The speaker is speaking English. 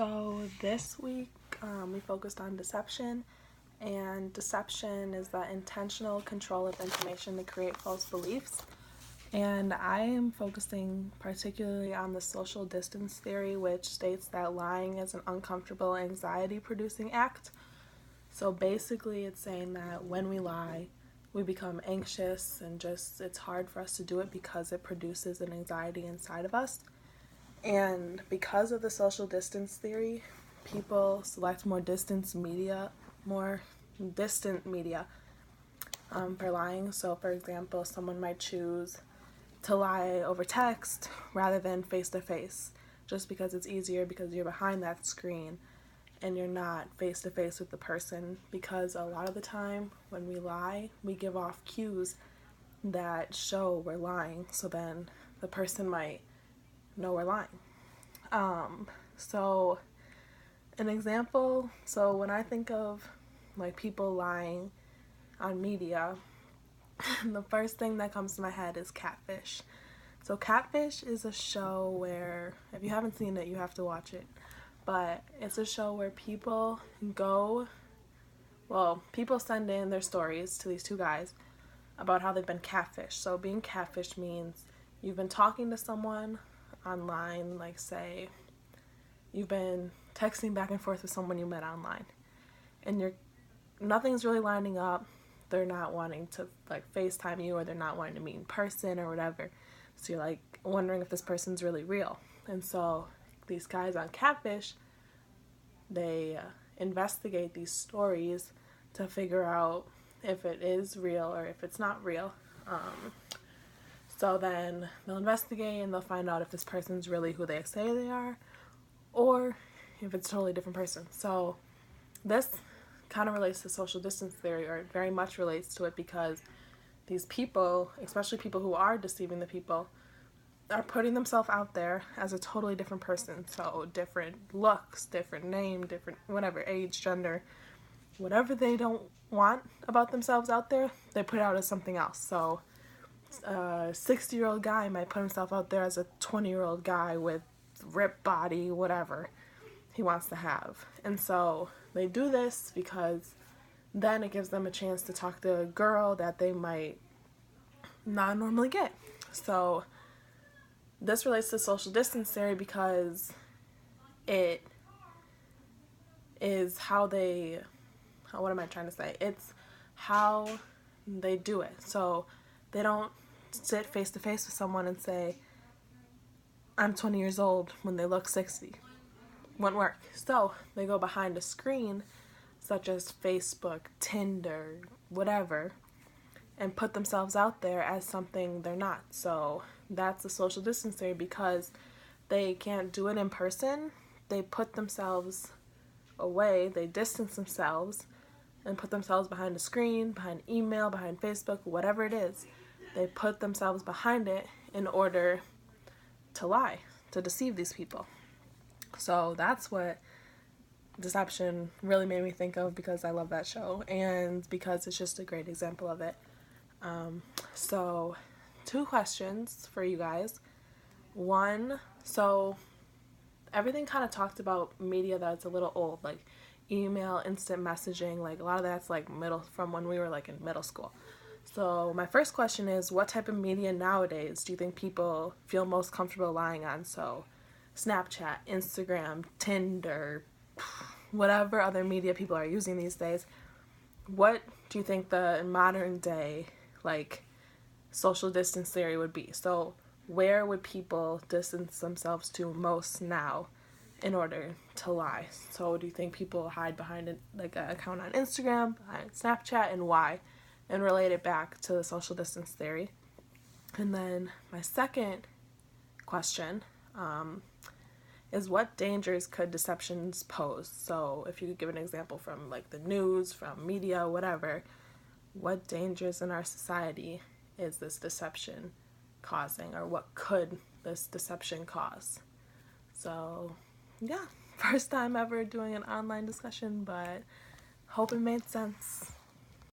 So this week we focused on deception, and deception is the intentional control of information to create false beliefs. And I am focusing particularly on the social distance theory, which states that lying is an uncomfortable, anxiety-producing act. So basically it's saying that when we lie, we become anxious and it's hard for us to do it because it produces an anxiety inside of us. And because of the social distance theory, people select more distant media for lying. So for example, someone might choose to lie over text rather than face to face, just because it's easier because you're behind that screen and you're not face to face with the person, because a lot of the time when we lie, we give off cues that show we're lying, so then the person might know we're lying. So an example, so when I think of like people lying on media, the first thing that comes to my head is Catfish. So Catfish is a show where, if you haven't seen it, you have to watch it. But it's a show where people send in their stories to these two guys about how they've been catfished. So being catfished means you've been talking to someone online, like say you've been texting back and forth with someone you met online, and nothing's really lining up. They're not wanting to like FaceTime you, or they're not wanting to meet in person or whatever. So you're like wondering if this person's really real. And so these guys on Catfish, they investigate these stories to figure out if it is real or if it's not real. So then they'll investigate and they'll find out if this person's really who they say they are, or if it's a totally different person. So this kind of relates to social distance theory, or it very much relates to it, because these people, especially people who are deceiving the people, are putting themselves out there as a totally different person. So different looks, different name, different whatever, age, gender, whatever they don't want about themselves out there, they put it out as something else. So a 60-year-old guy might put himself out there as a 20-year-old guy with ripped body, whatever he wants to have. And so they do this because then it gives them a chance to talk to a girl that they might not normally get. So this relates to social distance theory because it is it's how they do it. So they don't sit face to face with someone and say, I'm 20 years old when they look 60. Won't work. So they go behind a screen, such as Facebook, Tinder, whatever, and put themselves out there as something they're not. So that's the social distance theory, because they can't do it in person. They put themselves away, they distance themselves and put themselves behind a screen, behind email, behind Facebook, whatever it is. They put themselves behind it in order to lie, to deceive these people. So that's what deception really made me think of, because I love that show and because it's just a great example of it. So 2 questions for you guys. One, so everything kind of talked about media that's a little old, like email, instant messaging, like a lot of that's like from when we were like in middle school. So my first question is, what type of media nowadays do you think people feel most comfortable lying on? So Snapchat, Instagram, Tinder, whatever other media people are using these days. What do you think the modern day like social distance theory would be? So where would people distance themselves to most now in order to lie? So do you think people hide behind like an account on Instagram, behind Snapchat, and why? And relate it back to the social distance theory. And then my second question is, what dangers could deceptions pose? So if you could give an example from like the news, from media, whatever, what dangers in our society is this deception causing, or what could this deception cause? So yeah, first time ever doing an online discussion, but hope it made sense.